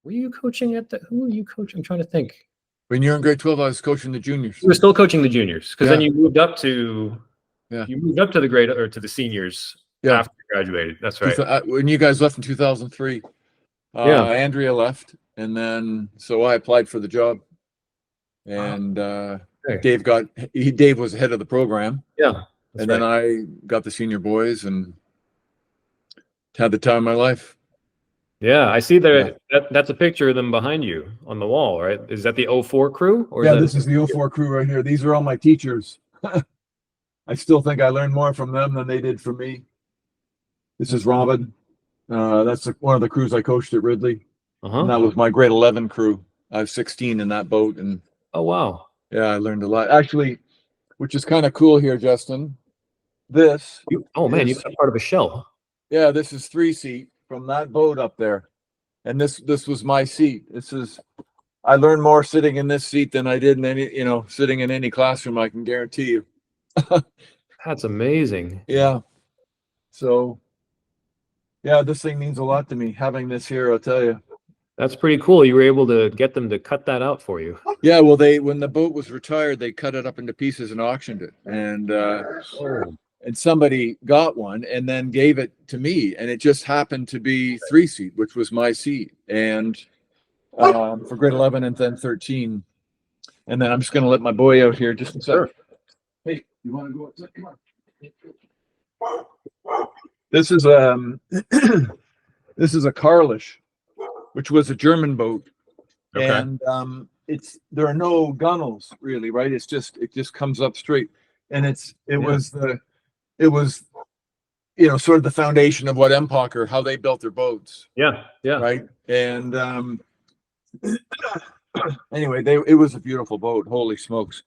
were you coaching who were you coaching? I'm trying to think. When you're in grade 12, I was coaching the juniors. You were still coaching the juniors, because then you moved up to the grade, or to the seniors after you graduated. That's right. When you guys left in 2003, Andrea left, and then so I applied for the job, and Dave was head of the program. Yeah, and then I got the senior boys and had the time of my life. Yeah, I see that. That's a picture of them behind you on the wall, right? Is that the 04 crew? Or this is the 04 crew right here. These are all my teachers. I still think I learned more from them than they did from me. This is Robin. That's one of the crews I coached at Ridley. And that was my grade 11 crew. I was 16 in that boat. And oh, wow. Yeah, I learned a lot. Actually, which is kind of cool here, Justin. This. You got a part of a shell. Yeah, this is 3-seat from that boat up there. And this was my seat. I learned more sitting in this seat than I did in any, sitting in any classroom, I can guarantee you. That's amazing. Yeah. So, yeah, this thing means a lot to me, having this here, I'll tell you. That's pretty cool. You were able to get them to cut that out for you. Yeah, well, when the boat was retired, they cut it up into pieces and auctioned it. And somebody got one and then gave it to me, and it just happened to be 3-seat, which was my seat, and for grade 11 and then 13. And then I'm just going to let my boy out here just a second. Hey, you want to go outside? Come on. This is a Karlisch, which was a German boat, and there are no gunnels really, right? It just comes up straight, and it was sort of the foundation of what Empacher, how they built their boats. Yeah. Right. And anyway, it was a beautiful boat. Holy smokes.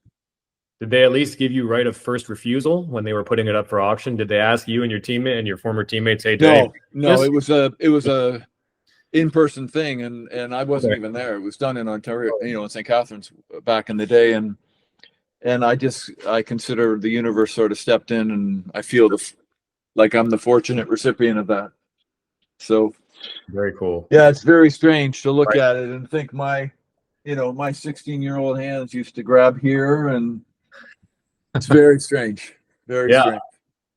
Did they at least give you right of first refusal when they were putting it up for auction? Did they ask you and your teammate and your former teammates, hey, Dave? No, it was a in-person thing, and I wasn't even there. It was done in Ontario, in St. Catharines back in the day, and I consider the universe sort of stepped in, and I feel like I'm the fortunate recipient of that. So very cool. Yeah, it's very strange to look at it and think my 16-year-old hands used to grab here, and it's very strange. Very strange.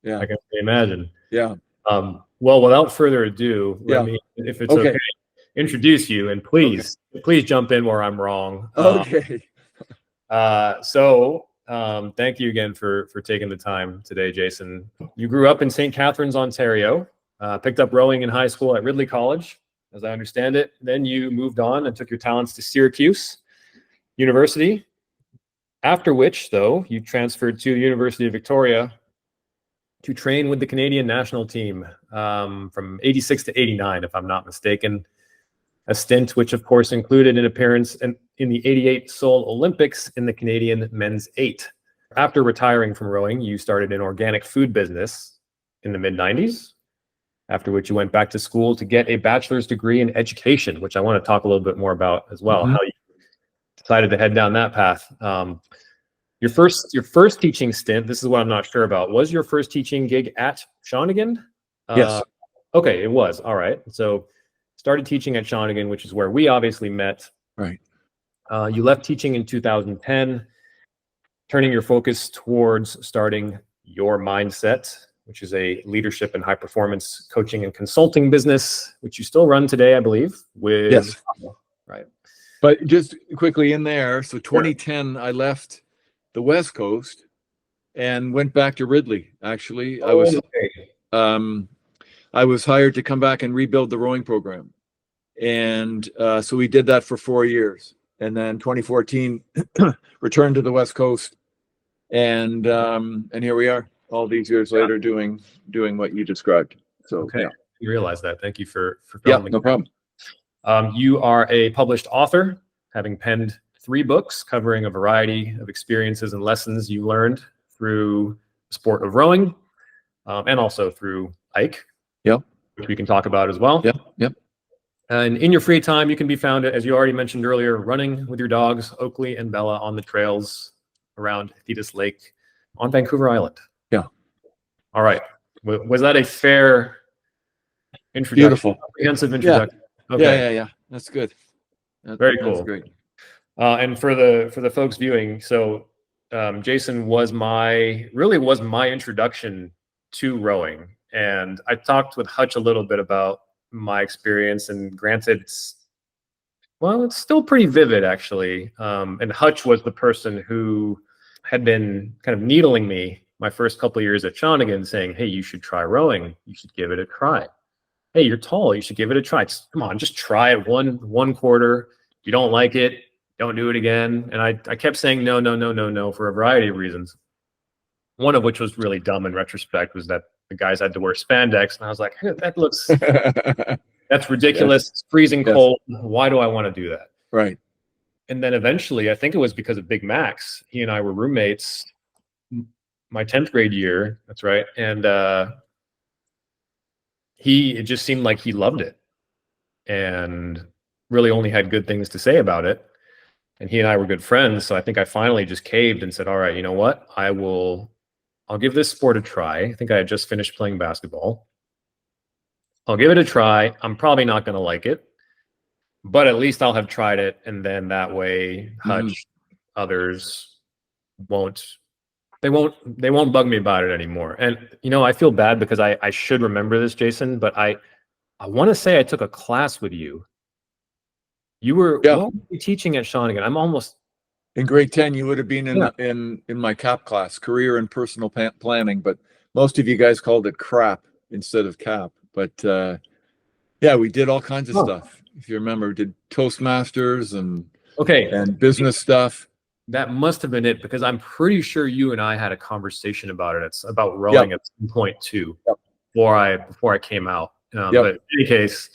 Yeah, I can imagine. Yeah. Well, without further ado, let me, if it's okay, introduce you, and please jump in where I'm wrong. Okay. Thank you again for taking the time today, Jason. You grew up in St. Catharines, Ontario, picked up rowing in high school at Ridley College, as I understand it. Then you moved on and took your talents to Syracuse University, after which, though, you transferred to the University of Victoria to train with the Canadian national team from 86 to 89, if I'm not mistaken. A stint which, of course, included an appearance in the 88 Seoul Olympics in the Canadian men's 8. After retiring from rowing, you started an organic food business in the mid-90s, after which you went back to school to get a bachelor's degree in education, which I want to talk a little bit more about as well, how you decided to head down that path. Your first teaching stint, this is what I'm not sure about, was your first teaching gig at Shawnigan? Yes. Okay, it was. All right. So started teaching at Shawnigan, which is where we obviously met. Right. You left teaching in 2010, turning your focus towards starting Your Mindset, which is a leadership and high performance coaching and consulting business, which you still run today, I believe. Yes. Right. But just quickly in there, so 2010, I left the West Coast and went back to Ridley. Actually, I was hired to come back and rebuild the rowing program, and so we did that for 4 years, and then 2014 returned to the West Coast, and here we are all these years later doing what you described. So you realize that. Thank you for no problem. You are a published author, having penned 3 books covering a variety of experiences and lessons you learned through the sport of rowing, and also through Ike, which we can talk about as well. Yep. And in your free time, you can be found, as you already mentioned earlier, running with your dogs, Oakley and Bella, on the trails around Thetis Lake on Vancouver Island. Yeah. All right. Was that a fair introduction? Beautiful. Comprehensive introduction. Yeah. Okay. Yeah. That's good. Very That's cool. great. And for the folks viewing, so Jason was really was my introduction to rowing. And I talked with Hutch a little bit about my experience, and granted, it's still pretty vivid actually. And Hutch was the person who had been kind of needling me my first couple of years at Shawnigan, saying, "Hey, you should try rowing. You should give it a try. Hey, you're tall. You should give it a try. Come on, just try it one quarter. If you don't like it, don't do it again." And I kept saying no, no, no, no, no for a variety of reasons. One of which was really dumb in retrospect, was that the guys had to wear spandex. And I was like, hey, that's ridiculous. Yes. It's freezing Yes. cold. Why do I want to do that? Right. And then eventually, I think it was because of Big Max. He and I were roommates my 10th grade year. That's right. And it just seemed like he loved it and really only had good things to say about it. And he and I were good friends. So I think I finally just caved and said, all right, you know what? I'll give this sport a try. I think I had just finished playing basketball. I'll give it a try. I'm probably not going to like it, but at least I'll have tried it. And then that way, Hutch, others won't bug me about it anymore. And, I feel bad because I should remember this, Jason, but I want to say I took a class with you. You were, what were you teaching at Shawnigan? I'm almost in grade 10. You would have been in my CAP class, career and personal planning, but most of you guys called it crap instead of CAP. But yeah, we did all kinds of stuff. If you remember, we did Toastmasters and business stuff. That must have been it, because I'm pretty sure you and I had a conversation about it. It's about rowing at some point too, before I came out. But in any case,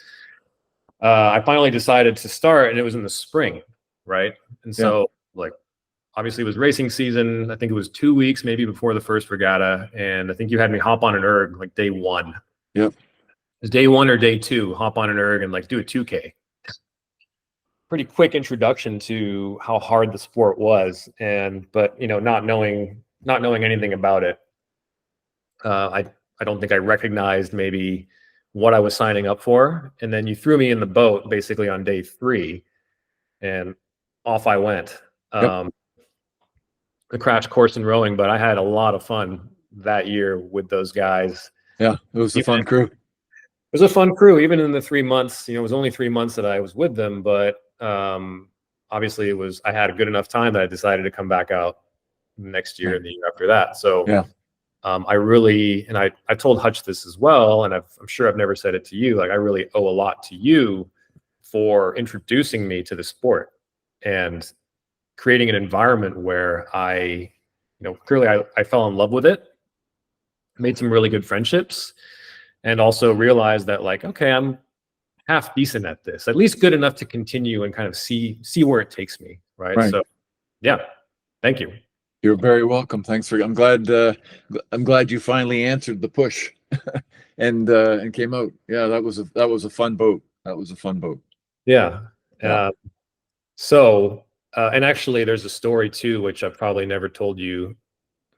I finally decided to start, and it was in the spring, right? And so, obviously, it was racing season. I think it was 2 weeks maybe before the first regatta, and I think you had me hop on an erg like day one. Yep. It was day 1 or day 2, hop on an erg and do a 2K. Pretty quick introduction to how hard the sport was, but not knowing anything about it, I don't think I recognized maybe what I was signing up for. And then you threw me in the boat basically on day 3, and off I went. The crash course in rowing, but I had a lot of fun that year with those guys. Yeah, it was a fun crew. It was a fun crew, even in the 3 months. It was only 3 months that I was with them, but obviously I had a good enough time that I decided to come back out next year and the year after that. So I told Hutch this as well, and I'm sure I've never said it to you. I really owe a lot to you for introducing me to the sport and creating an environment where I fell in love with it, made some really good friendships, and also realized that okay, I'm half decent at this, at least good enough to continue and kind of see where it takes me. Right. So yeah, thank you. You're very welcome. Thanks I'm glad you finally answered the push and came out. Yeah, that was a fun boat. That was a fun boat. Yeah. And actually there's a story too, which I've probably never told you.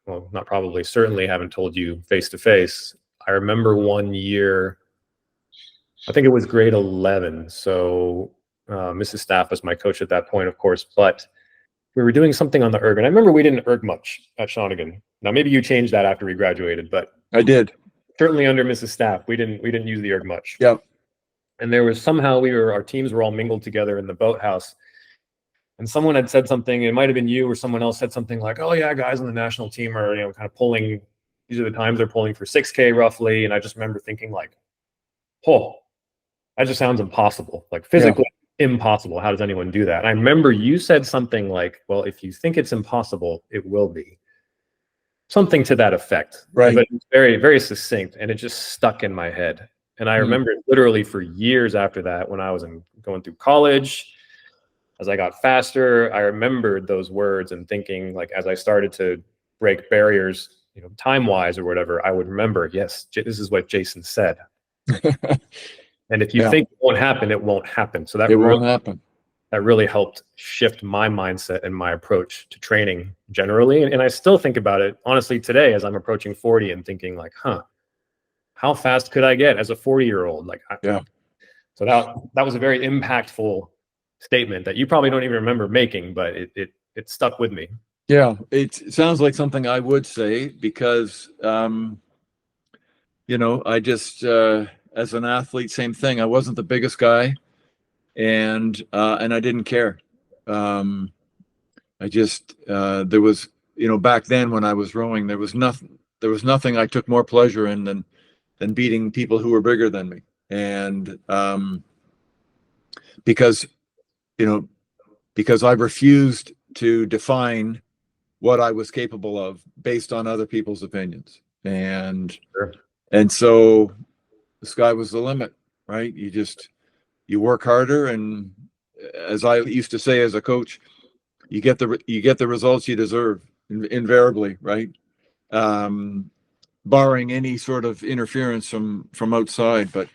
Well, not probably, certainly haven't told you face to face. I remember one year, I think it was grade 11. So Mrs. Staff was my coach at that point, of course, but we were doing something on the erg. And I remember we didn't erg much at Shawnigan. Now, maybe you changed that after we graduated, but I did. Certainly under Mrs. Staff, we didn't use the erg much. Yeah. And there was somehow our teams were all mingled together in the boathouse. And someone had said something, it might have been you or someone else said something like, oh yeah, guys on the national team are, kind of pulling, these are the times they're pulling for 6K roughly. And I just remember thinking that just sounds impossible, physically impossible. How does anyone do that? And I remember you said something like, well, if you think it's impossible, it will be. Something to that effect. Right. But it was very, very succinct, and it just stuck in my head. And I remember literally for years after that, when I was going through college, as I got faster, I remembered those words and thinking, as I started to break barriers, time-wise or whatever, I would remember, yes, this is what Jason said. And if you think it won't happen, it won't happen. So that won't happen. That really helped shift my mindset and my approach to training generally. And I still think about it, honestly, today, as I'm approaching 40 and thinking how fast could I get as a 40-year-old? So that was a very impactful statement that you probably don't even remember making, but it stuck with me. Yeah, it sounds like something I would say because, I just, as an athlete, same thing. I wasn't the biggest guy, and I didn't care. I just, there was, back then when I was rowing, there was nothing I took more pleasure in than beating people who were bigger than me. And because, because I refused to define what I was capable of based on other people's opinions. And Sure. and so the sky was the limit, right? You work harder, and as I used to say as a coach, you get the results you deserve invariably, right? Barring any sort of interference from outside, but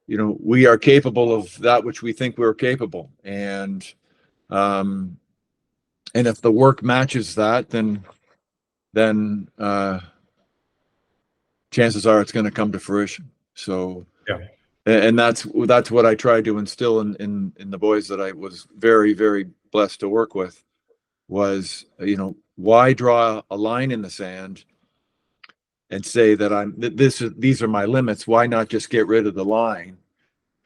we are capable of that which we think we're capable, and if the work matches that, then chances are it's going to come to fruition. So Yeah. And that's what I tried to instill in the boys that I was very, very blessed to work with was, why draw a line in the sand and say that these are my limits? Why not just get rid of the line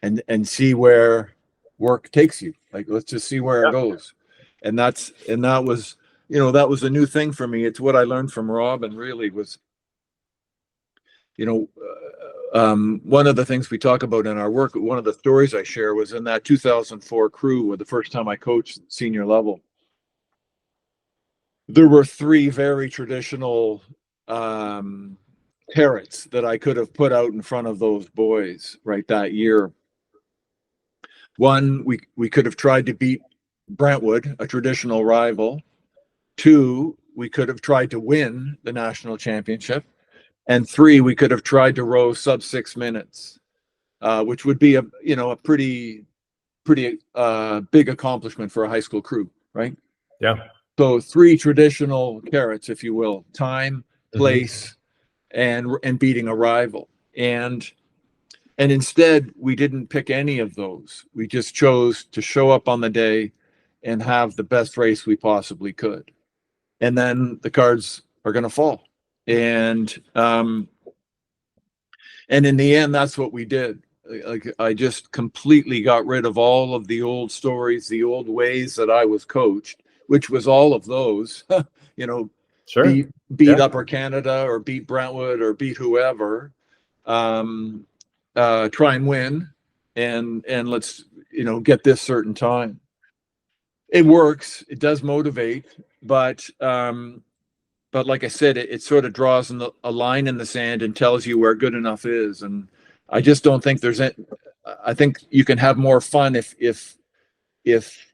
and see where work takes you? Like, let's just see where it goes. And that was, that was a new thing for me. It's what I learned from Rob, and really was, one of the things we talk about in our work, one of the stories I share was in that 2004 crew, where the first time I coached senior level, there were 3 very traditional carrots that I could have put out in front of those boys right that year. One, we could have tried to beat Brentwood, a traditional rival. 2, we could have tried to win the national championship. And 3, we could have tried to row sub 6 minutes, which would be a pretty big accomplishment for a high school crew, right? Yeah. So 3 traditional carrots, if you will: time, place, and beating a rival. And instead, we didn't pick any of those. We just chose to show up on the day and have the best race we possibly could. And then the cards are going to fall. And in the end, that's what we did. Like, I just completely got rid of all of the old stories, the old ways that I was coached, which was all of those, Sure. beat Upper Canada or beat Brentwood or beat whoever, try and win, and let's get this certain time. It works. It does motivate, but like I said, it sort of draws a line in the sand and tells you where good enough is. And I just don't think I think you can have more fun if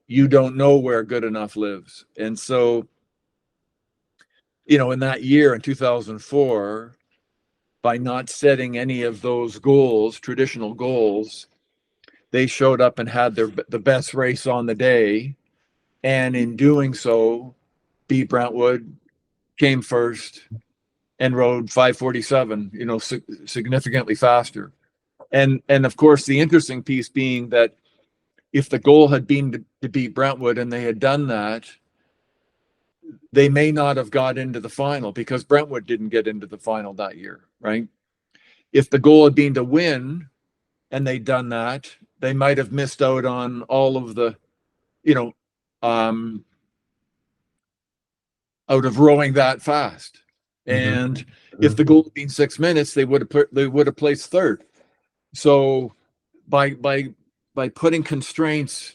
you don't know where good enough lives. And so, in that year, in 2004, by not setting any of those goals, traditional goals, they showed up and had the best race on the day. And in doing so, beat Brentwood, came first, and rode 5:47, significantly faster. And of course, the interesting piece being that if the goal had been to beat Brentwood and they had done that, they may not have got into the final, because Brentwood didn't get into the final that year, right? If the goal had been to win and they'd done that, they might have missed out on all of the, out of rowing that fast. And if the goal had been 6 minutes, they would have placed third. So by putting constraints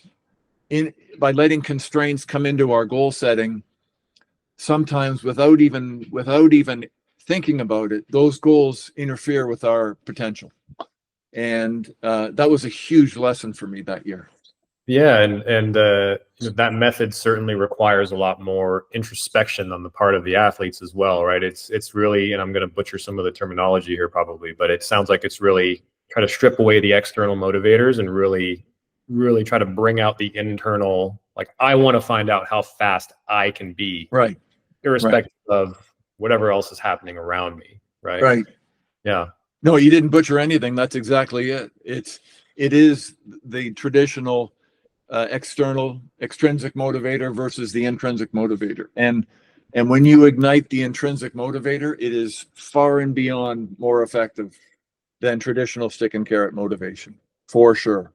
in, by letting constraints come into our goal setting, sometimes without even thinking about it, those goals interfere with our potential. And that was a huge lesson for me that year. Yeah, and that method certainly requires a lot more introspection on the part of the athletes as well, right? It's really, and I'm going to butcher some of the terminology here probably, but it sounds like it's really try to strip away the external motivators and really try to bring out the internal, like, I want to find out how fast I can be, right, irrespective of whatever else is happening around me, right? Right. Yeah. No, you didn't butcher anything. That's exactly it. It is the traditional extrinsic motivator versus the intrinsic motivator. And when you ignite the intrinsic motivator, it is far and beyond more effective than traditional stick and carrot motivation, for sure.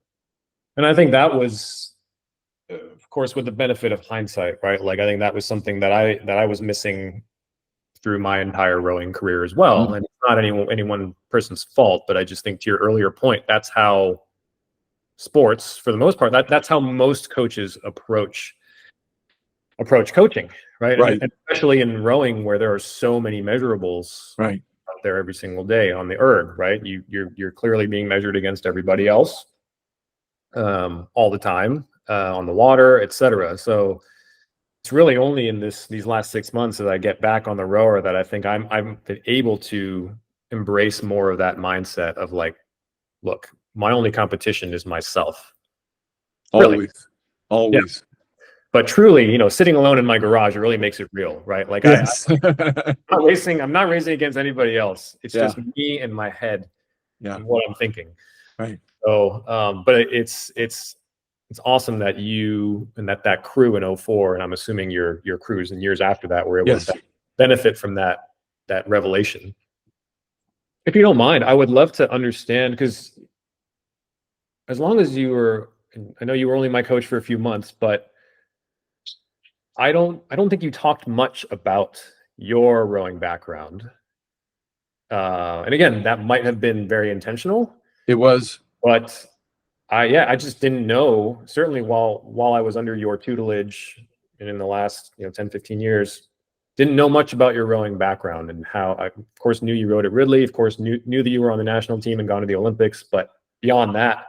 And I think that was, of course, with the benefit of hindsight, right? Like I think that was something that I was missing through my entire rowing career as well. Mm-hmm. And it's not any one person's fault, but I just think to your earlier point, that's how sports, for the most part, that's how most coaches approach coaching, right? Right. And especially in rowing, where there are so many measurables right out there every single day on the erg, right? You're clearly being measured against everybody else all the time on the water, etc. So it's really only in these last 6 months that I get back on the rower that I think I'm been able to embrace more of that mindset of like, look, my only competition is myself. Always. Yeah. But truly, sitting alone in my garage, it really makes it real, right? Like yes. I'm not racing against anybody else. It's just me and my head and what I'm thinking. Right. So, but it's awesome that you and that crew in 04, and I'm assuming your crews and years after that were able to benefit from that revelation. If you don't mind, I would love to understand, because as long as I know you were only my coach for a few months, but I don't think you talked much about your rowing background. And again, that might have been very intentional. It was. But I just didn't know, certainly while I was under your tutelage and in the last 10, 15 years, didn't know much about your rowing background and how I, of course, knew you rowed at Ridley, of course, knew that you were on the national team and gone to the Olympics, but beyond that,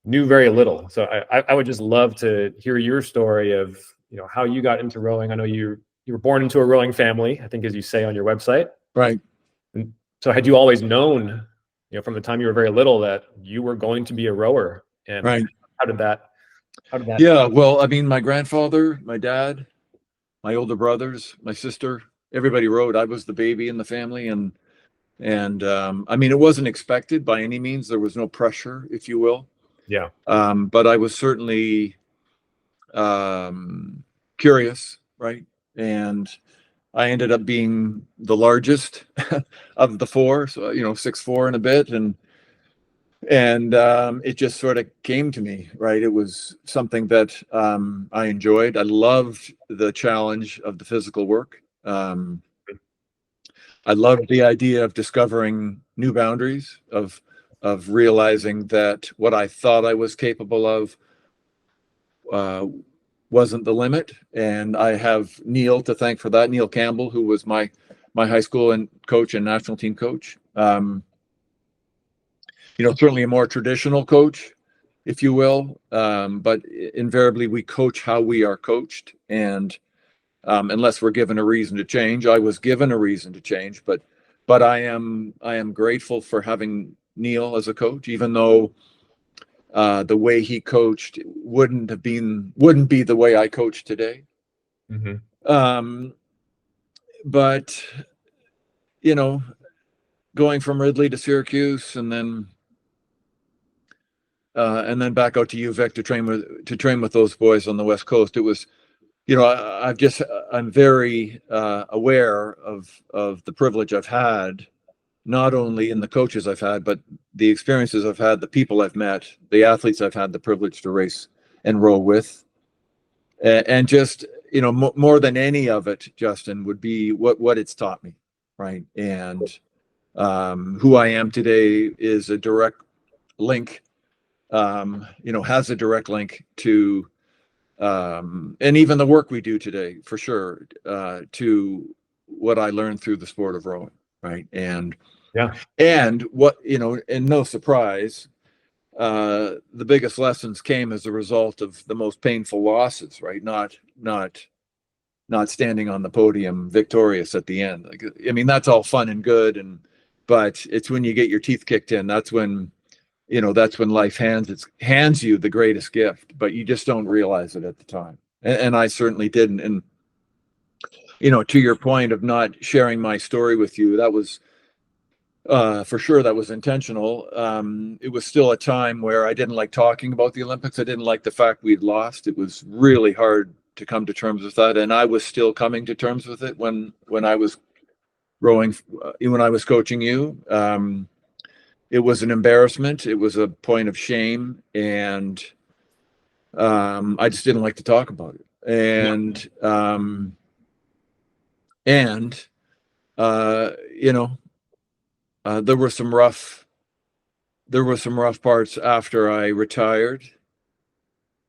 knew very little. So I would just love to hear your story of, how you got into rowing. I know you were born into a rowing family, I think, as you say on your website. Right. And so had you always known, from the time you were very little, that you were going to be a rower? And how did that Yeah, well, I mean, my grandfather, my dad, my older brothers, my sister, everybody rowed. I was the baby in the family, and I mean, it wasn't expected by any means. There was no pressure, if you will. Yeah. But I was certainly curious, right? And I ended up being the largest of the four, so 6'4" and a bit, and it just sort of came to me, right? It was something that I enjoyed. I loved the challenge of the physical work. I loved the idea of discovering new boundaries, of realizing that what I thought I was capable of wasn't the limit. And I have Neil to thank for that. Neil Campbell, who was my high school and coach and national team coach. Certainly a more traditional coach, if you will. But invariably we coach how we are coached. And unless we're given a reason to change, I was given a reason to change, but I am grateful for having Neil as a coach, even though the way he coached wouldn't be the way I coach today. Mm-hmm. But going from Ridley to Syracuse and then back out to UVic to train with those boys on the West Coast, it was, I'm very aware of the privilege I've had, not only in the coaches I've had, but the experiences I've had, the people I've met, the athletes I've had the privilege to race and row with. And just, more than any of it, Justin, would be what it's taught me, right? And who I am today is a direct link, has a direct link to, and even the work we do today, for sure, to what I learned through the sport of rowing, right? And what, and no surprise, the biggest lessons came as a result of the most painful losses, right? Not standing on the podium victorious at the end. Like, I mean, that's all fun and good, but it's when you get your teeth kicked in, that's when life hands you the greatest gift, but you just don't realize it at the time. And I certainly didn't. And, to your point of not sharing my story with you, that was For sure, that was intentional. It was still a time where I didn't like talking about the Olympics. I didn't like the fact we'd lost. It was really hard to come to terms with that, and I was still coming to terms with it when I was rowing, when I was coaching you. It was an embarrassment. It was a point of shame, and I just didn't like to talk about it. And you know, there were some rough parts after I retired.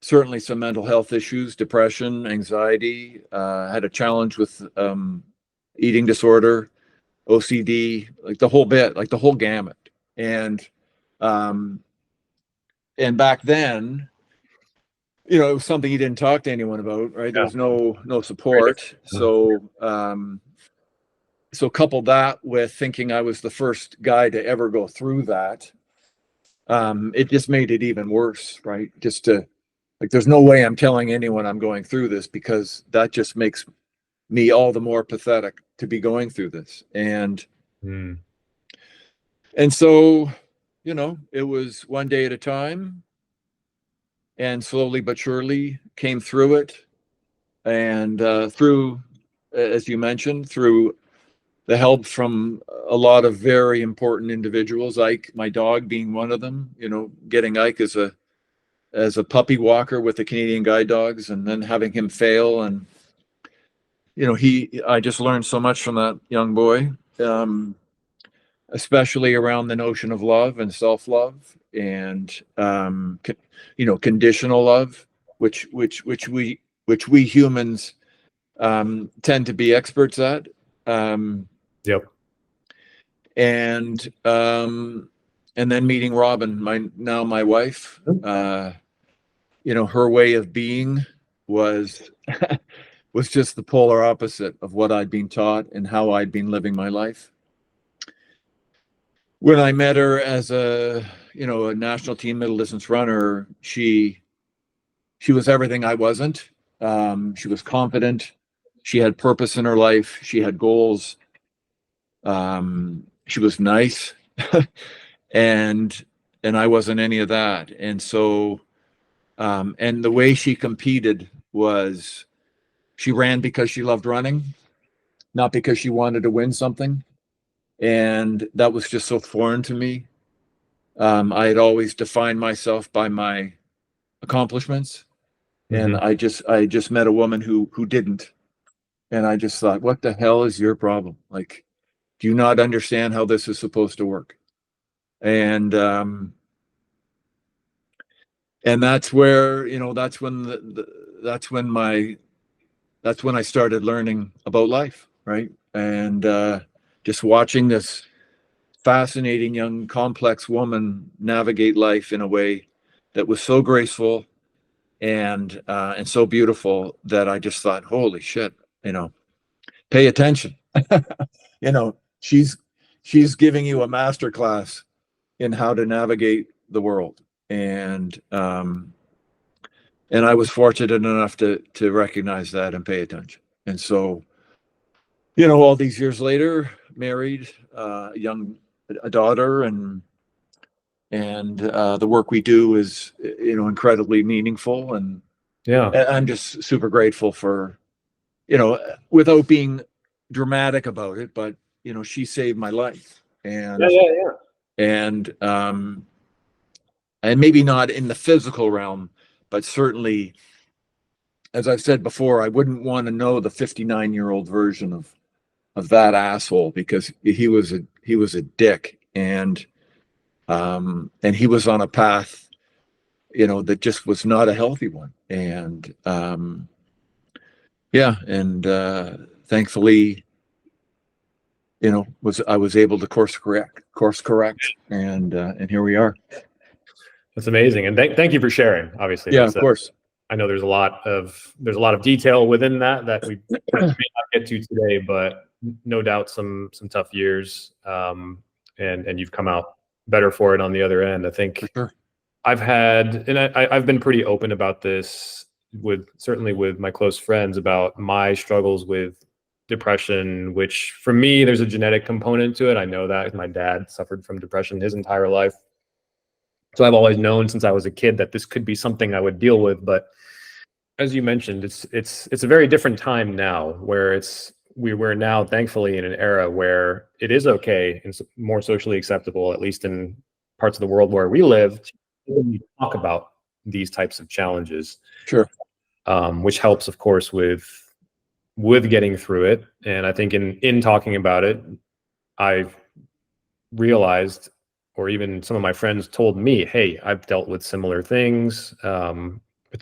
Certainly some mental health issues, depression, anxiety. Had a challenge with eating disorder, OCD, like the whole bit, like the whole gamut. And back then, it was something you didn't talk to anyone about, right? There was no support. So couple that with thinking I was the first guy to ever go through that, it just made it even worse, right? Just to, like, there's no way I'm telling anyone I'm going through this, because that just makes me all the more pathetic to be going through this. And so, it was one day at a time, and slowly but surely came through it. And through, as you mentioned, through the help from a lot of very important individuals, Ike, my dog, being one of them, getting Ike as a puppy walker with the Canadian guide dogs, and then having him fail. And, I just learned so much from that young boy, especially around the notion of love and self-love, and, conditional love, which we humans tend to be experts at. Yep. And then meeting Robin, my wife, her way of being was was just the polar opposite of what I'd been taught and how I'd been living my life. When I met her as a national team middle distance runner, she was everything I wasn't. She was confident. She had purpose in her life. She had goals. She was nice, and I wasn't any of that. And so, and the way she competed was, she ran because she loved running, not because she wanted to win something. And that was just so foreign to me. I had always defined myself by my accomplishments, and I just met a woman who didn't. And I just thought, what the hell is your problem? Like, do you not understand how this is supposed to work? And that's where, that's when I started learning about life, right? And just watching this fascinating young complex woman navigate life in a way that was so graceful and so beautiful, that I just thought, holy shit, pay attention. She's giving you a master class in how to navigate the world. And I was fortunate enough to recognize that and pay attention. And so, all these years later, married, a daughter, and the work we do is, incredibly meaningful. And I'm just super grateful for, without being dramatic about it, but she saved my life. And and maybe not in the physical realm, but certainly, as I've said before, I wouldn't want to know the 59-year-old version of that asshole, because he was a dick. And he was on a path, that just was not a healthy one. And thankfully, I was able to course correct, and here we are. That's amazing. And thank you for sharing. Obviously. Yeah, of course. I know there's a lot of detail within that we may not get to today, but no doubt some tough years. And you've come out better for it on the other end. I think for sure. I've been pretty open about this certainly with my close friends, about my struggles with depression, which for me, there's a genetic component to it. I know that my dad suffered from depression his entire life. So I've always known since I was a kid that this could be something I would deal with. But as you mentioned, it's a very different time now, where we're now thankfully in an era where it is okay and more socially acceptable, at least in parts of the world where we live, to talk about these types of challenges. Sure. Which helps, of course, with getting through it. And I think in talking about it, I've realized, or even some of my friends told me, hey, I've dealt with similar things.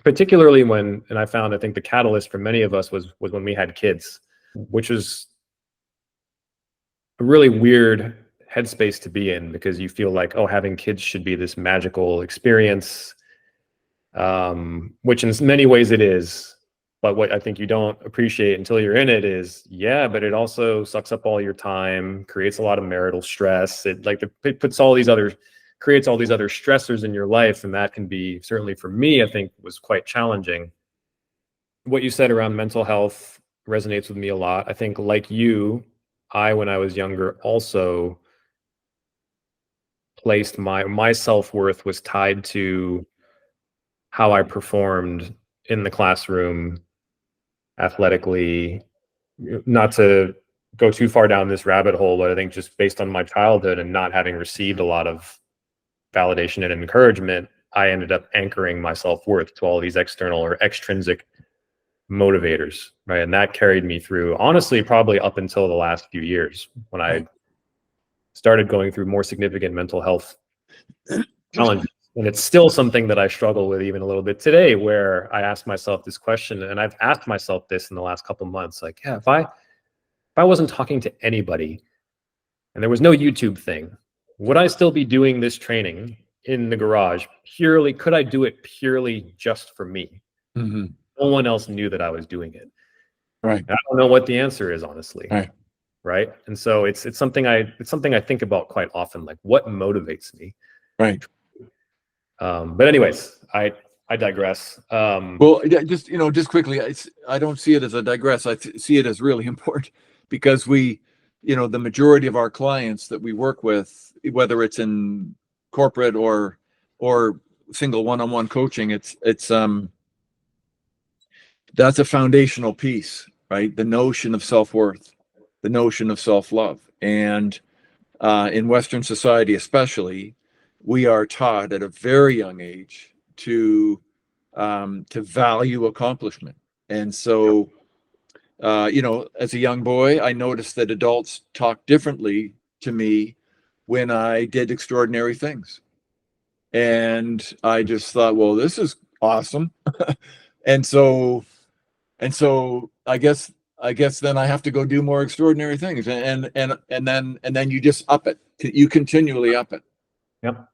Particularly and I found, I think the catalyst for many of us was when we had kids, which was a really weird headspace to be in, because you feel like, oh, having kids should be this magical experience, which in many ways it is. But what I think you don't appreciate until you're in it is, yeah, but it also sucks up all your time, creates a lot of marital stress. It creates all these other stressors in your life. And that can be, certainly for me, I think was quite challenging. What you said around mental health resonates with me a lot. I think like you, when I was younger, also placed my self-worth was tied to how I performed in the classroom, athletically. Not to go too far down this rabbit hole, but I think just based on my childhood and not having received a lot of validation and encouragement, I ended up anchoring my self-worth to all these external or extrinsic motivators, right? And that carried me through, honestly, probably up until the last few years, when I started going through more significant mental health challenges. And it's still something that I struggle with even a little bit today, where I ask myself this question, and I've asked myself this in the last couple of months, like, yeah, if I wasn't talking to anybody and there was no YouTube thing, would I still be doing this training in the garage could I do it purely just for me? Mm-hmm. No one else knew that I was doing it. Right. And I don't know what the answer is, honestly. Right. And so it's something I think about quite often, like what motivates me. Right. But anyways, I digress. Well, just quickly, I don't see it as a digress. I see it as really important, because the majority of our clients that we work with, whether it's in corporate or single one-on-one coaching, that's a foundational piece, right? The notion of self-worth, the notion of self-love. And in Western society, especially, we are taught at a very young age to value accomplishment. And so, as a young boy, I noticed that adults talk differently to me when I did extraordinary things. And I just thought, well, this is awesome. and so I guess then I have to go do more extraordinary things. And then you just up it. You continually up it. Yep.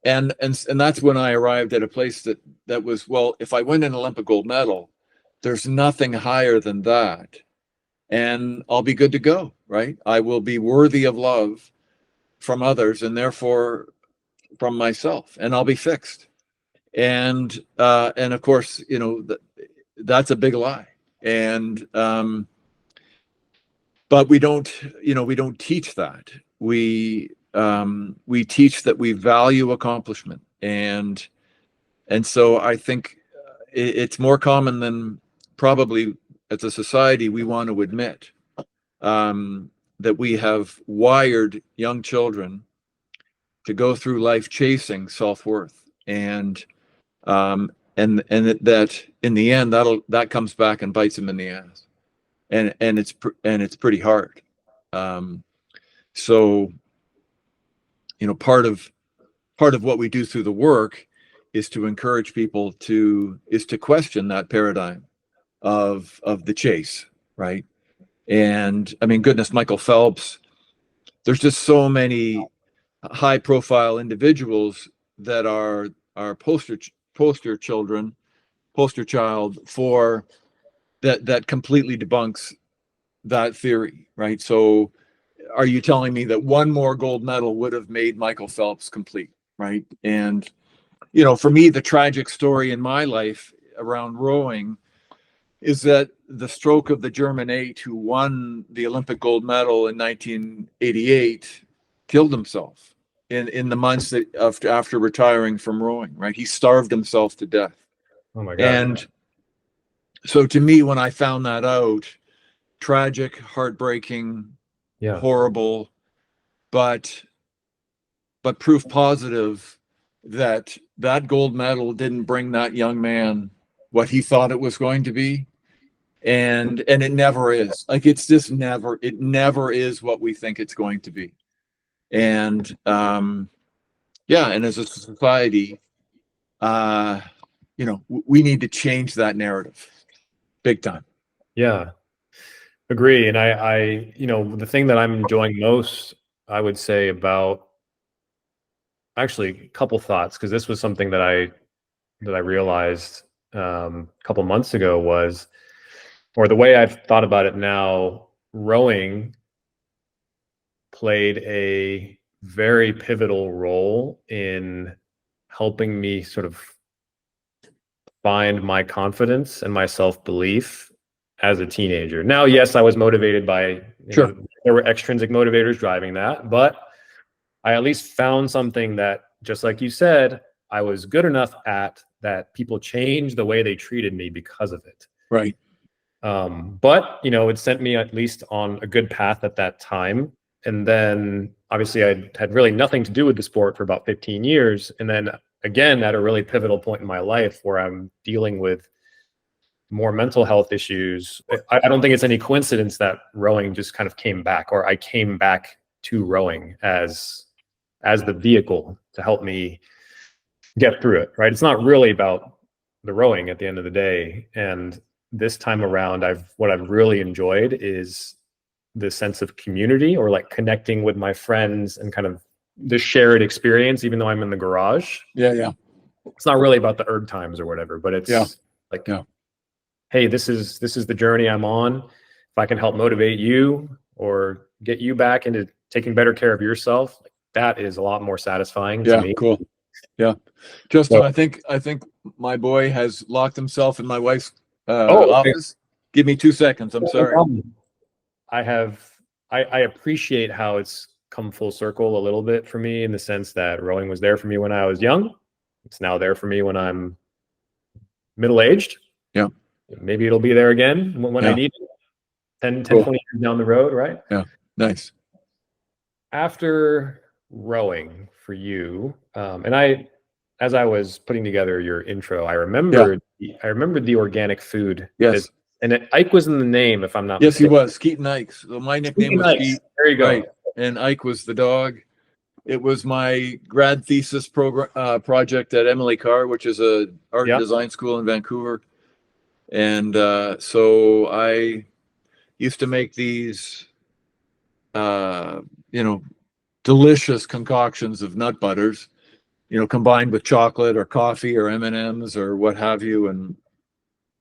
And that's when I arrived at a place that was, well, if I win an Olympic gold medal, there's nothing higher than that, and I'll be good to go, right? I will be worthy of love from others, and therefore from myself, and I'll be fixed. And of course, that's a big lie. And but we don't teach that. We teach that we value accomplishment, and so I think it's more common than probably as a society we want to admit, that we have wired young children to go through life chasing self-worth, and that in the end that comes back and bites them in the ass, and it's pretty hard. So part of what we do through the work is to encourage people to question that paradigm of the chase, right? And I mean, goodness, Michael Phelps, there's just so many high profile individuals that are poster child for that completely debunks that theory, right? So are you telling me that one more gold medal would have made Michael Phelps complete, right? And for me, the tragic story in my life around rowing is that the stroke of the German 8 who won the Olympic gold medal in 1988 killed himself in the months after retiring from rowing, right? He starved himself to death. Oh my God. And so to me, when I found that out, tragic, heartbreaking, Yeah. horrible, but proof positive that that gold medal didn't bring that young man what he thought it was going to be. And it never is. Like, it's just never, it never is what we think it's going to be. And yeah, and as a society, you know, we need to change that narrative big time. Yeah. Agree. And I, you know, the thing that I'm enjoying most, I would say, about actually a couple thoughts, because this was something that I realized a couple months ago was, or the way I've thought about it now, rowing played a very pivotal role in helping me sort of find my confidence and my self-belief as a teenager. Now, yes, I was motivated by, Sure. There were extrinsic motivators driving that, but I at least found something that, just like you said, I was good enough at, that people changed the way they treated me because of it. Right. But, you know, it sent me at least on a good path at that time. And then obviously I had really nothing to do with the sport for about 15 years. And then again, at a really pivotal point in my life where I'm dealing with more mental health issues, I don't think it's any coincidence that rowing just kind of came back, or I came back to rowing as the vehicle to help me get through it, right? It's not really about the rowing at the end of the day. And this time around, what I've really enjoyed is the sense of community, or like connecting with my friends and kind of the shared experience, even though I'm in the garage. Yeah. It's not really about the erg times or whatever, but it's like, hey, this is the journey I'm on. If I can help motivate you or get you back into taking better care of yourself, like, that is a lot more satisfying to me. Cool. Yeah. Justin, I think my boy has locked himself in my wife's office. Give me 2 seconds. I'm sorry. I appreciate how it's come full circle a little bit for me, in the sense that rowing was there for me when I was young. It's now there for me when I'm middle-aged. Yeah. Maybe it'll be there again when I need it. 10, 20 years down the road, right? Yeah. Nice. After rowing for you, and as I was putting together your intro, I remembered the organic food. Yes. And Ike was in the name, if I'm not mistaken. He was. Keaton Ike. So my nickname was Keaton. There you go. Right. And Ike was the dog. It was my grad thesis project at Emily Carr, which is a art and design school in Vancouver. And so I used to make these, you know, delicious concoctions of nut butters, you know, combined with chocolate or coffee or M&Ms or what have you. And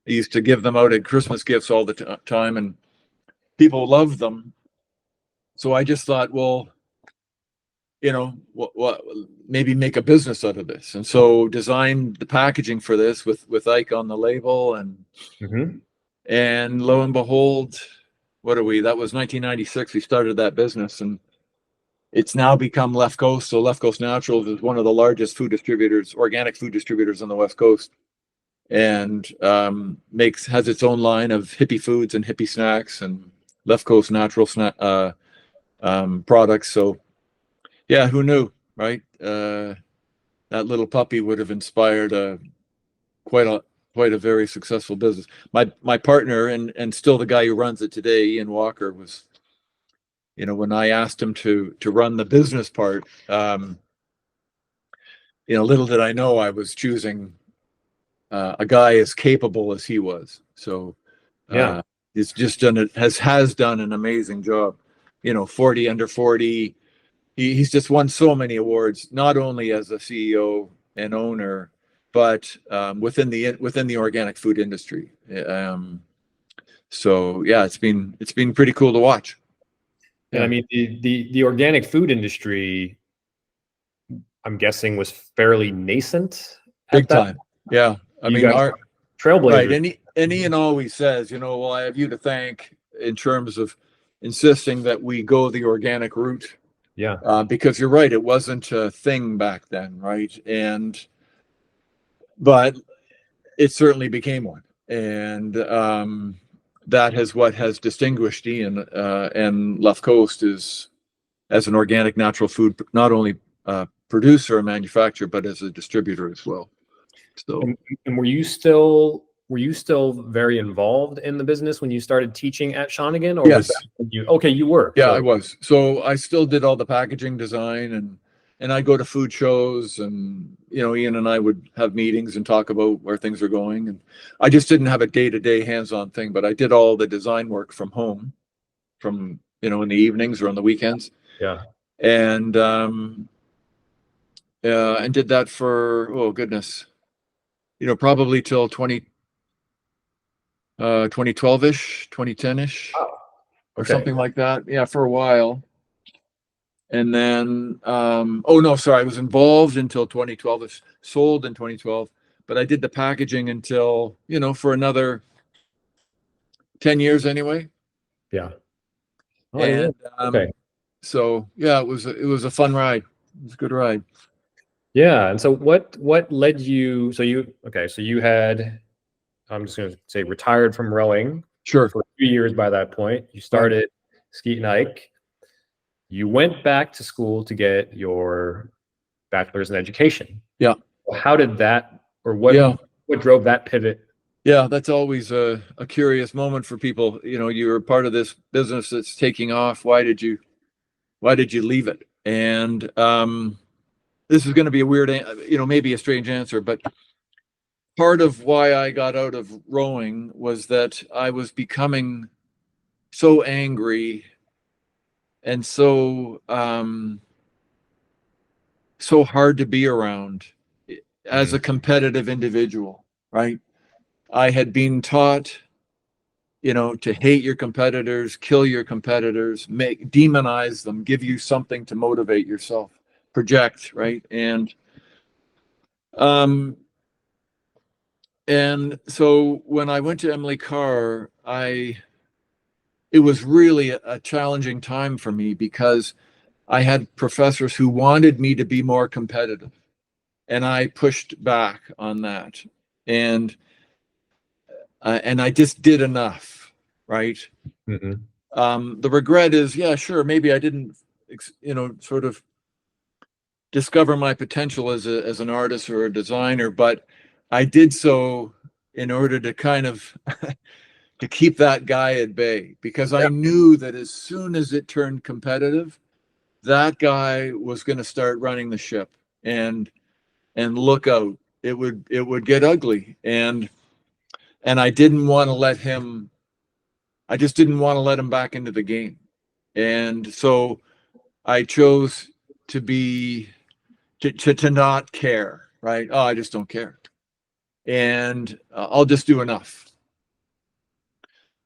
I used to give them out at Christmas gifts all the time, and people loved them. So I just thought, well, you know, what maybe make a business out of this. And so designed the packaging for this with Ike on the label, and and lo and behold, that was 1996. We started that business, and it's now become Left Coast. So Left Coast Naturals is one of the largest organic food distributors on the West Coast, and has its own line of hippie foods and hippie snacks and Left Coast Natural products. So yeah, who knew, right? That little puppy would have inspired quite a very successful business. My partner and still the guy who runs it today, Ian Walker, was, you know, when I asked him to run the business part, you know, little did I know I was choosing a guy as capable as he was. So he's just has done an amazing job. You know, 40 under 40. He's just won so many awards, not only as a CEO and owner, but within the organic food industry. So yeah, it's been pretty cool to watch. And I mean, the organic food industry, I'm guessing, was fairly nascent. Big time. Yeah. I mean, our trailblazers. Right. and Ian always says, well, I have you to thank in terms of insisting that we go the organic route. Yeah. Because you're right, it wasn't a thing back then, right? But it certainly became one. And that is what has distinguished Ian and Left Coast is as an organic natural food, not only producer and manufacturer, but as a distributor as well. So, and were you still very involved in the business when you started teaching at Shawnigan, or was yes, that when you? Okay, you were. yeah, So, I was. So I still did all the packaging design, and I go to food shows, and Ian and I would have meetings and talk about where things are going. And I just didn't have a day-to-day hands-on thing, but I did all the design work from home, from in the evenings or on the weekends. yeah. And did that for, oh goodness, probably till 2012-ish, 2010-ish, Oh, or okay. something like that. Yeah, for a while. And then, oh no, sorry, I was involved until 2012. It sold in 2012, but I did the packaging until, for another 10 years anyway. Yeah. Oh, And okay. so yeah, it was a fun ride. It was a good ride. Yeah. And so what led you? So you had, I'm just going to say, retired from rowing. Sure. For a few years by that point. You started Skeet and Ike. You went back to school to get your bachelor's in education. Yeah. How did that, or what drove that pivot? Yeah, that's always a curious moment for people. You're part of this business that's taking off. Why did you leave it? And this is going to be a weird, maybe a strange answer, but part of why I got out of rowing was that I was becoming so angry and so hard to be around as a competitive individual, right? I had been taught, to hate your competitors, kill your competitors, demonize them, give you something to motivate yourself, project, right? And so when I went to Emily Carr, it was really a challenging time for me because I had professors who wanted me to be more competitive, and I pushed back on that, and I just did enough, right? The regret is, yeah, sure, maybe I didn't, sort of discover my potential as an artist or a designer, but I did so in order to kind of to keep that guy at bay, because I knew that as soon as it turned competitive, that guy was going to start running the ship, and look out, it would get ugly, and I didn't want to let him. I just didn't want to let him back into the game, and so I chose to be to not care, right? Oh, I just don't care, and I'll just do enough.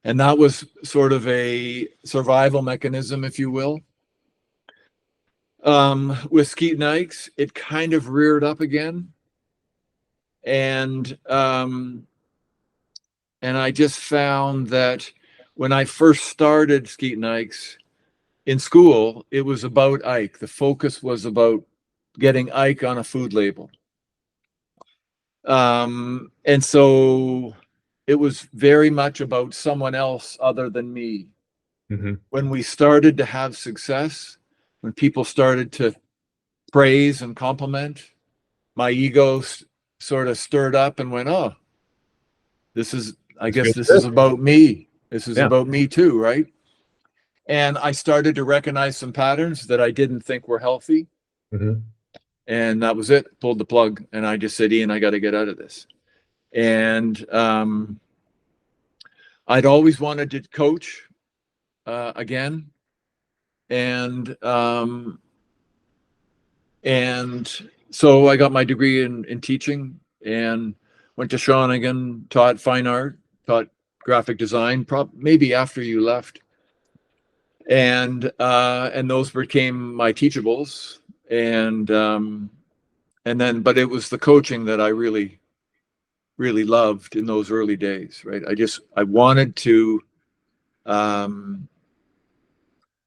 And that was sort of a survival mechanism, if you will. With Skeet and Ike's, it kind of reared up again, and I just found that when I first started Skeet and Ike's in school, it was about Ike. The focus was about getting Ike on a food label. And so it was very much about someone else other than me. When we started to have success, when people started to praise and compliment, my ego sort of stirred up and went, oh, I guess this is about me. This is about me too, right? And I started to recognize some patterns that I didn't think were healthy. And that was it. Pulled the plug, and I just said, Ian, I got to get out of this. And I'd always wanted to coach again, and so I got my degree in teaching and went to Shawnigan, taught fine art, taught graphic design, maybe after you left, and those became my teachables, and then, but it was the coaching that I really really loved in those early days, right? I wanted to, I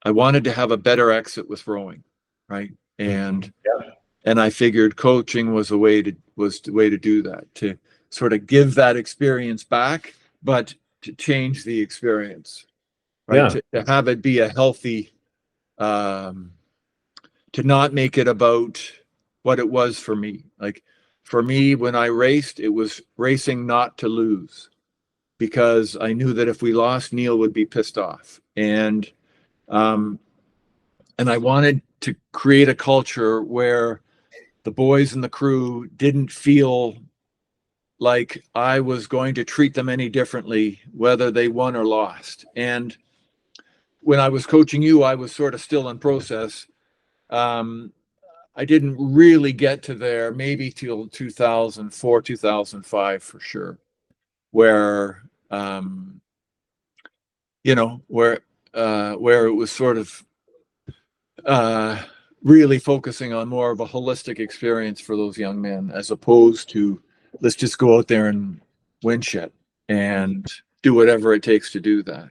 wanted to have a better exit with rowing, right? And I figured coaching was the way to do that, to sort of give that experience back, but to change the experience, right? To have it be a healthy, to not make it about what it was for me. Like for me, when I raced, it was racing not to lose, because I knew that if we lost, Neil would be pissed off. And I wanted to create a culture where the boys and the crew didn't feel like I was going to treat them any differently, whether they won or lost. And when I was coaching you, I was sort of still in process. I didn't really get to there, maybe till 2004, 2005 for sure, where, where it was sort of really focusing on more of a holistic experience for those young men, as opposed to let's just go out there and win shit and do whatever it takes to do that.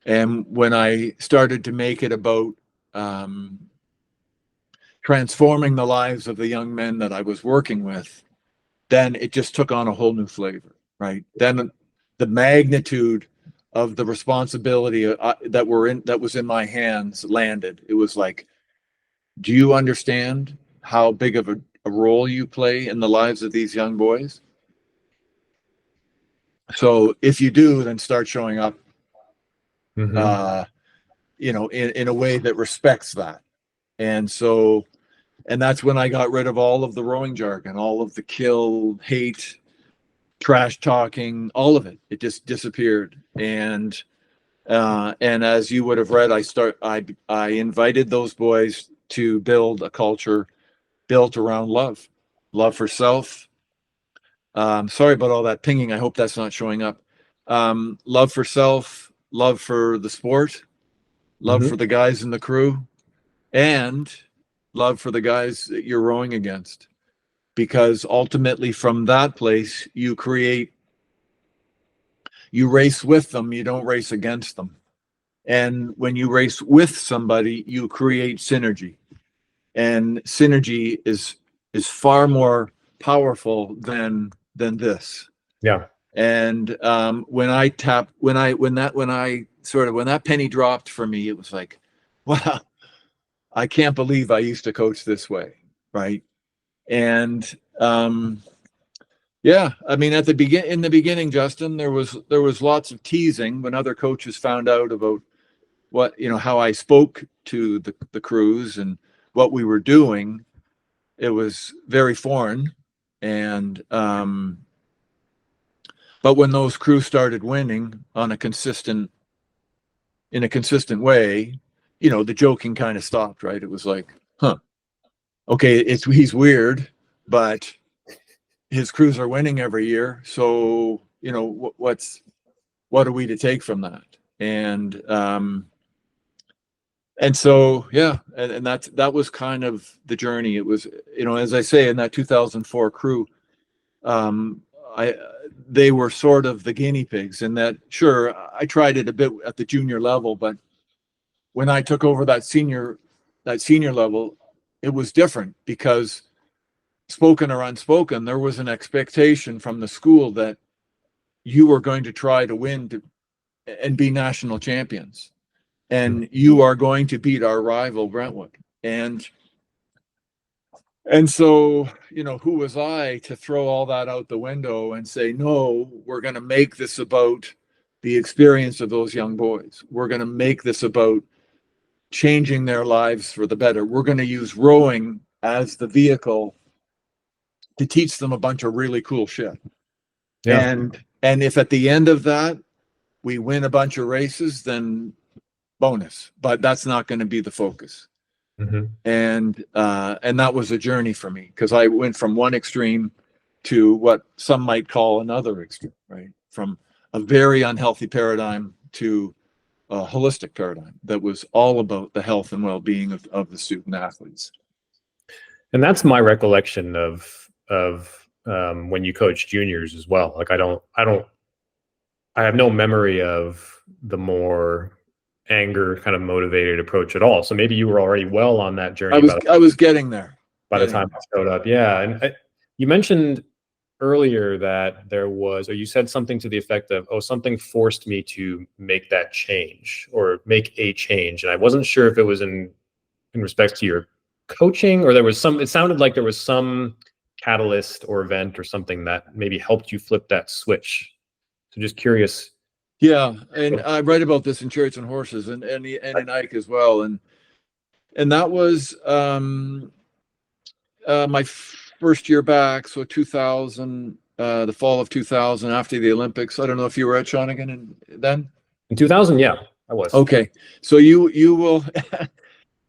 And when I started to make it about transforming the lives of the young men that I was working with, then it just took on a whole new flavor, right? Then the magnitude of the responsibility that was in my hands landed. It was like, do you understand how big of a role you play in the lives of these young boys? So if you do, then start showing up, in a way that respects that. And so, and that's when I got rid of all of the rowing jargon, all of the kill, hate, trash talking, all of it. It just disappeared. And as you would have read, I invited those boys to build a culture built around love for self. Sorry about all that pinging. I hope that's not showing up. Love for self, love for the sport, love for the guys in the crew, and love for the guys that you're rowing against. Because ultimately from that place, you race with them, you don't race against them. And when you race with somebody, you create synergy. And synergy is far more powerful than this. Yeah. And when that penny dropped for me, it was like, wow, I can't believe I used to coach this way, right? And yeah, I mean, in the beginning, Justin, there was lots of teasing when other coaches found out about what, how I spoke to the crews and what we were doing. It was very foreign. And but when those crews started winning in a consistent way, the joking kind of stopped, right? It was like, okay, he's weird, but his crews are winning every year. So, what are we to take from that? And so, yeah, and that was kind of the journey. It was, as I say, in that 2004 crew, they were sort of the guinea pigs in that, sure, I tried it a bit at the junior level, but when I took over that senior level, it was different, because spoken or unspoken, there was an expectation from the school that you were going to try to win and be national champions, and you are going to beat our rival Brentwood. And so, who was I to throw all that out the window and say, no, we're going to make this about the experience of those young boys. We're going to make this about changing their lives for the better. We're going to use rowing as the vehicle to teach them a bunch of really cool shit. Yeah. And if at the end of that we win a bunch of races, then bonus. But that's not going to be the focus. And that was a journey for me, because I went from one extreme to what some might call another extreme, right? From a very unhealthy paradigm to a holistic paradigm that was all about the health and well-being of the student athletes. And that's my recollection of when you coach juniors as well. Like I have no memory of the more anger kind of motivated approach at all. So maybe you were already well on that journey. I was getting there by the time I showed up. Yeah. And you mentioned earlier that there was, or you said something to the effect of, oh, something forced me to make that change or make a change. And I wasn't sure if it was in respect to your coaching, or there was some, it sounded like there was some catalyst or event or something that maybe helped you flip that switch. So just curious. Yeah, and I write about this in Chariots and Horses and in Ike as well, and that was my first year back, so 2000, the fall of 2000, after the Olympics. I don't know if you were at Shawnigan then. In 2000, yeah, I was. Okay, so you will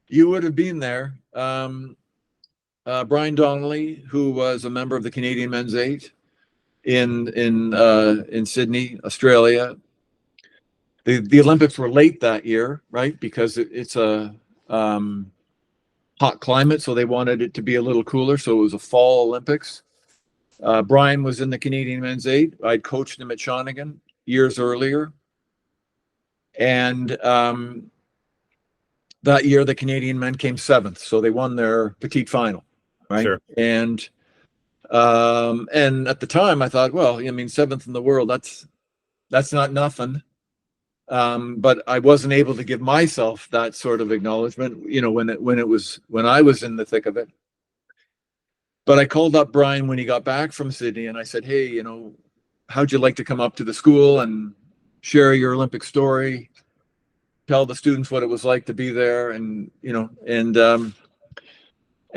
you would have been there. Brian Donnelly, who was a member of the Canadian Men's Eight in Sydney, Australia. The Olympics were late that year, right? Because it's a hot climate, so they wanted it to be a little cooler. So it was a fall Olympics. Brian was in the Canadian Men's Eight. I'd coached him at Shawnigan years earlier. And that year, the Canadian men came 7th. So they won their petite final, right? Sure. And at the time I thought, well, I mean, 7th in the world, that's not nothing. But I wasn't able to give myself that sort of acknowledgement, when I was in the thick of it. But I called up Brian when he got back from Sydney and I said, hey, how'd you like to come up to the school and share your Olympic story, tell the students what it was like to be there, and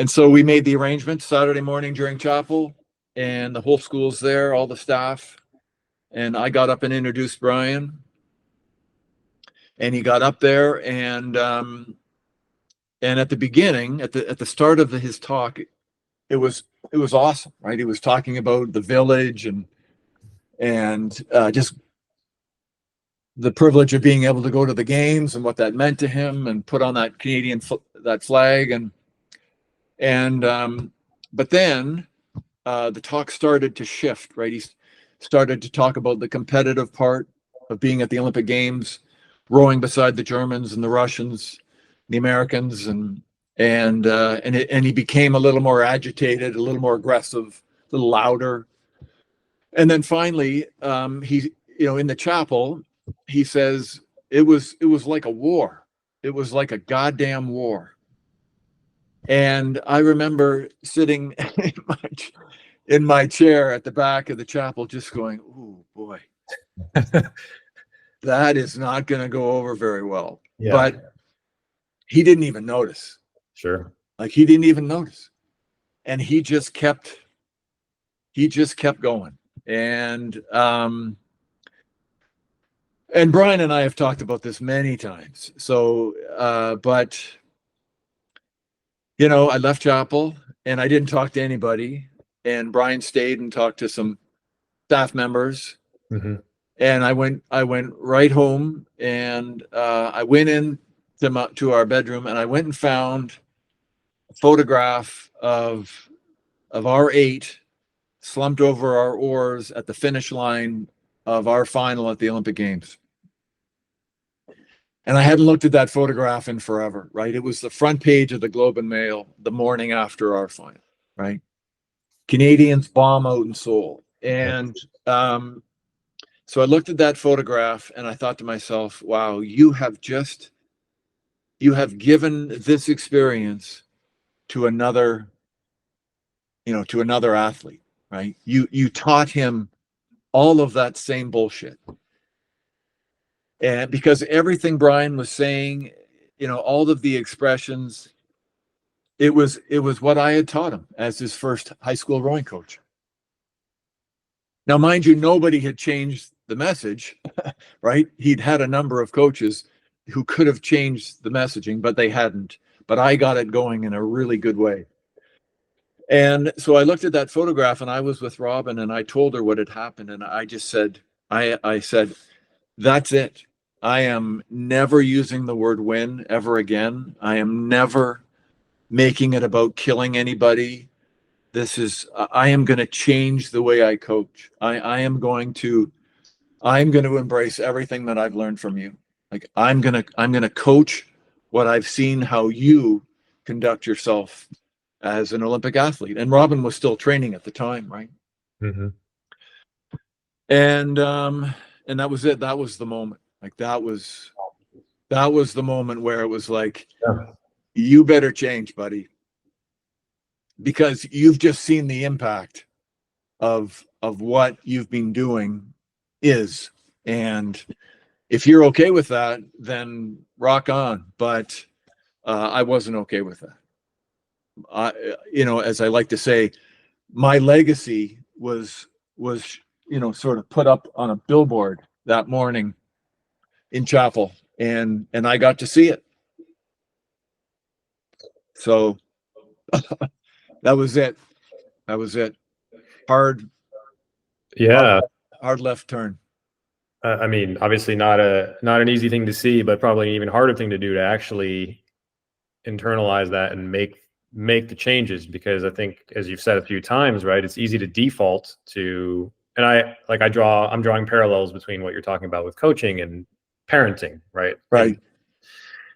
so we made the arrangement Saturday morning during chapel, and the whole school's there, all the staff, and I got up and introduced Brian, and he got up there, and at the beginning, at the start of his talk, it was awesome, right? He was talking about the village and just the privilege of being able to go to the games and what that meant to him, and put on that Canadian that flag, but then the talk started to shift, right? He started to talk about the competitive part of being at the Olympic Games, rowing beside the Germans and the Russians, the Americans, and he became a little more agitated, a little more aggressive, a little louder. And then finally, he, in the chapel, he says it was like a war. It was like a goddamn war. And I remember sitting in my chair at the back of the chapel, just going, "Ooh, boy, that is not going to go over very well." Yeah. But he didn't even notice. Sure. Like, he didn't even notice. And he just kept going. And Brian and I have talked about this many times. So, but I left chapel and I didn't talk to anybody. And Brian stayed and talked to some staff members. Mm-hmm. And I went right home, and I went in to our bedroom, and I went and found a photograph of our 8 slumped over our oars at the finish line of our final at the Olympic Games. And I hadn't looked at that photograph in forever, right? It was the front page of the Globe and Mail the morning after our final, right? Canadians bomb out in Seoul. And so I looked at that photograph and I thought to myself, wow, you have given this experience to another athlete, right? You taught him all of that same bullshit. And because everything Brian was saying, all of the expressions, it was what I had taught him as his first high school rowing coach. Now, mind you, nobody had changed the message, right? He'd had a number of coaches who could have changed the messaging, but they hadn't. But I got it going in a really good way. And so I looked at that photograph, and I was with Robin, and I told her what had happened. And I just said, I said, that's it. I am never using the word win ever again. I am never making it about killing anybody. I am going to change the way I coach. I'm going to embrace everything that I've learned from you. Like I'm going to coach what I've seen, how you conduct yourself as an Olympic athlete. And Robin was still training at the time, right? Mm-hmm. And that was it. That was the moment. Like that was the moment where it was like, Yeah. you better change, buddy, because you've just seen the impact of what you've been doing is. And if you're okay with that, then rock on. But I wasn't okay with that. As I like to say, my legacy was sort of put up on a billboard that morning in chapel, and I got to see it. So that was it. Hard left turn. I mean, obviously not an easy thing to see, but probably an even harder thing to do, to actually internalize that and make the changes. Because I think, as you've said a few times, right, it's easy to default to, and I'm drawing parallels between what you're talking about with coaching and parenting, right? Right.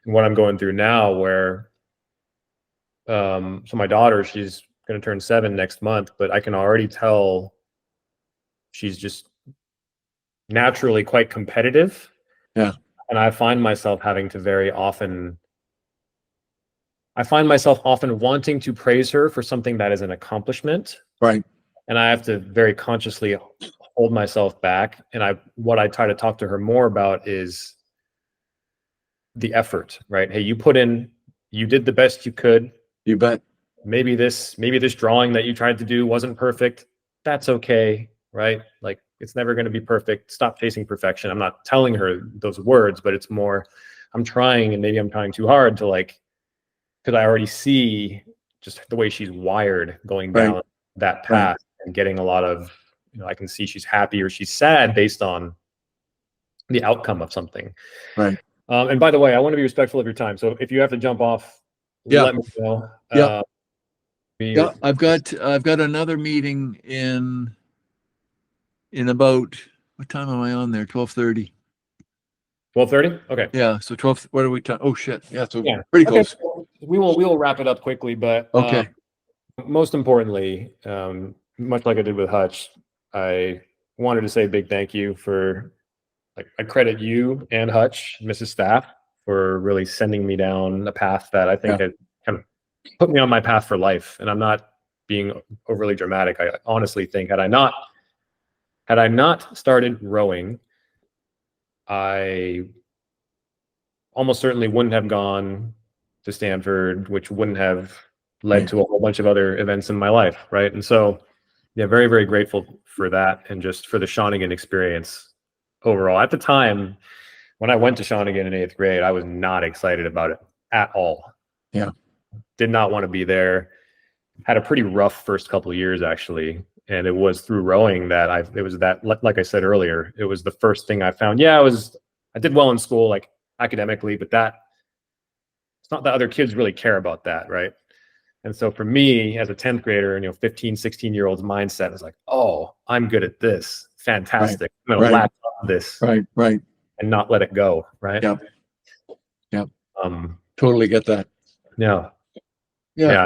And what I'm going through now, where so my daughter, she's going to turn 7 next month, but I can already tell she's just naturally quite competitive. Yeah. And I find myself often wanting to praise her for something that is an accomplishment. Right. And I have to very consciously hold myself back. And what I try to talk to her more about is the effort, right? Hey, you did the best you could. You bet. Maybe this drawing that you tried to do wasn't perfect. That's okay, right? Like, it's never going to be perfect. Stop chasing perfection. I'm not telling her those words, but it's more, I'm trying, and maybe I'm trying too hard to, like, because I already see just the way she's wired going down that path and getting a lot of, I can see she's happy or she's sad based on the outcome of something. Right. And by the way, I want to be respectful of your time. So if you have to jump off, let me know. Yeah. I've got another meeting in about, what time am I on there? 12:30. 12:30? Okay. Yeah. So 12, what are we talking? Oh shit. Yeah. So yeah, pretty close. Okay. We will wrap it up quickly, but okay. Most importantly, much like I did with Hutch, I wanted to say a big thank you for, like, I credit you and Hutch, Mrs. Staff, for really sending me down a path that I think had kind of put me on my path for life. And I'm not being overly dramatic. I honestly think had I not started rowing, I almost certainly wouldn't have gone to Stanford, which wouldn't have led to a whole bunch of other events in my life, right? And so, yeah, very, very grateful for that, and just for the Shawnigan experience overall. At the time, when I went to Shawnigan in 8th grade, I was not excited about it at all. Yeah. Did not want to be there. Had a pretty rough first couple of years, actually. And it was through rowing that like I said earlier, it was the first thing I found. Yeah, I did well in school, like academically, but it's not that other kids really care about that, right? And so for me, as a 10th grader, 15, 16-year-old's mindset is like, oh, I'm good at this. Fantastic. I'm going to latch on to this. Right. And not let it go, right? Yeah. Totally get that. Yeah.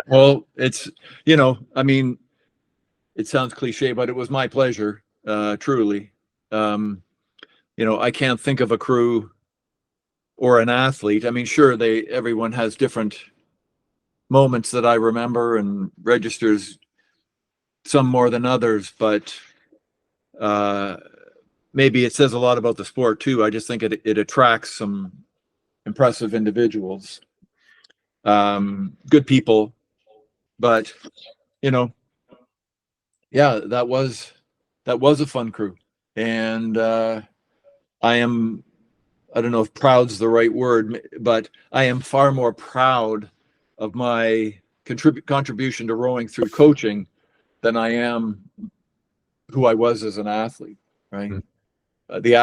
Well, it's, I mean, it sounds cliche, but it was my pleasure, truly. I can't think of a crew or an athlete. I mean, sure, everyone has different moments that I remember and registers, some more than others, but maybe it says a lot about the sport too. I just think it attracts some impressive individuals, good people, but that was a fun crew. And I don't know if proud's the right word, but I am far more proud of my contribution to rowing through coaching than I am who I was as an athlete, right? Mm-hmm. The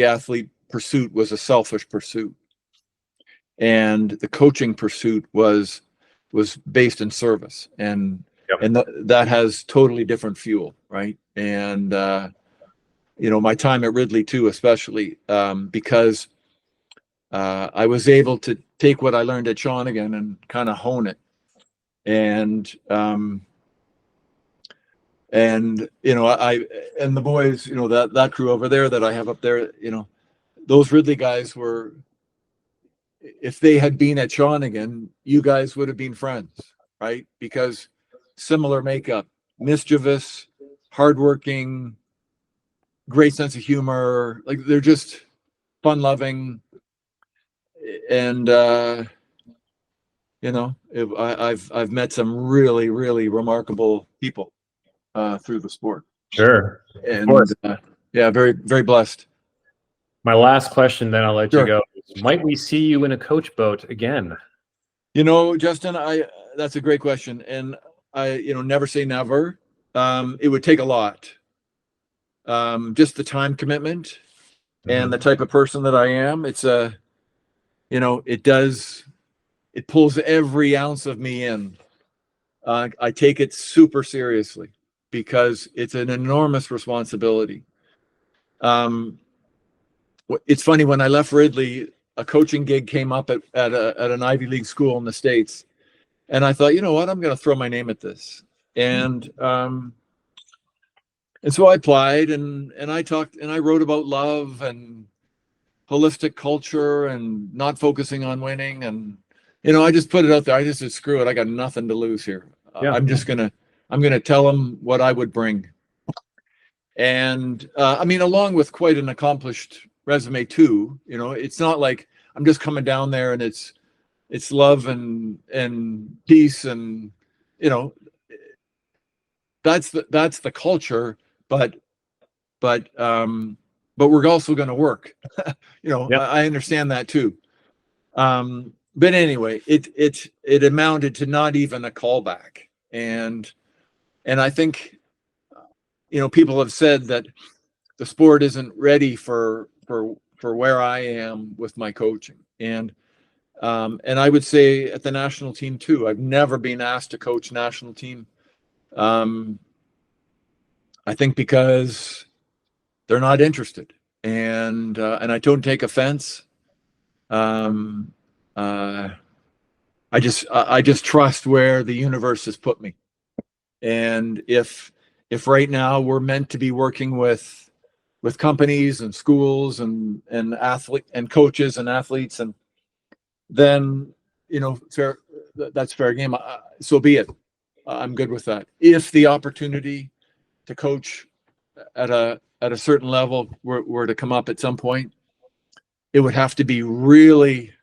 athlete pursuit was a selfish pursuit, and the coaching pursuit was based in service. And Yep. and that has totally different fuel, right? And my time at Ridley too, especially because I was able to take what I learned at Shawnigan and kind of hone it. And I and the boys, that crew over there that I have up there, those Ridley guys were, if they had been at Shawnigan, you guys would have been friends, right? Because similar makeup, mischievous, hardworking, great sense of humor. Like they're just fun loving. And I've met some really, really remarkable people through the sport. Sure. Of And course. yeah, very, very blessed. My last question, then I'll let Sure. you go. Might we see you in a coach boat again? Justin, that's a great question. And I, never say never. It would take a lot. Just the time commitment and the type of person that I am. It's it pulls every ounce of me in. I take it super seriously because it's an enormous responsibility. It's funny, when I left Ridley, a coaching gig came up at an Ivy League school in the States. And I thought, you know what, I'm going to throw my name at this. And so I applied and I talked and I wrote about love and holistic culture and not focusing on winning. And, I just put it out there. I just said, screw it. I got nothing to lose here. Yeah. I'm going to tell them what I would bring. And along with quite an accomplished resume too, it's not like I'm just coming down there and it's love and peace and, that's the culture, but we're also going to work. Yep. I understand that too. But anyway, it amounted to not even a callback. And I think, people have said that the sport isn't ready for where I am with my coaching. And I would say at the national team too, I've never been asked to coach national team. I think because they're not interested, and I don't take offense. I just trust where the universe has put me. And if right now we're meant to be working with companies and schools and athlete and coaches and athletes, and then that's fair game. So be it. I'm good with that. If the opportunity to coach at a certain level were to come up at some point, it would have to be really,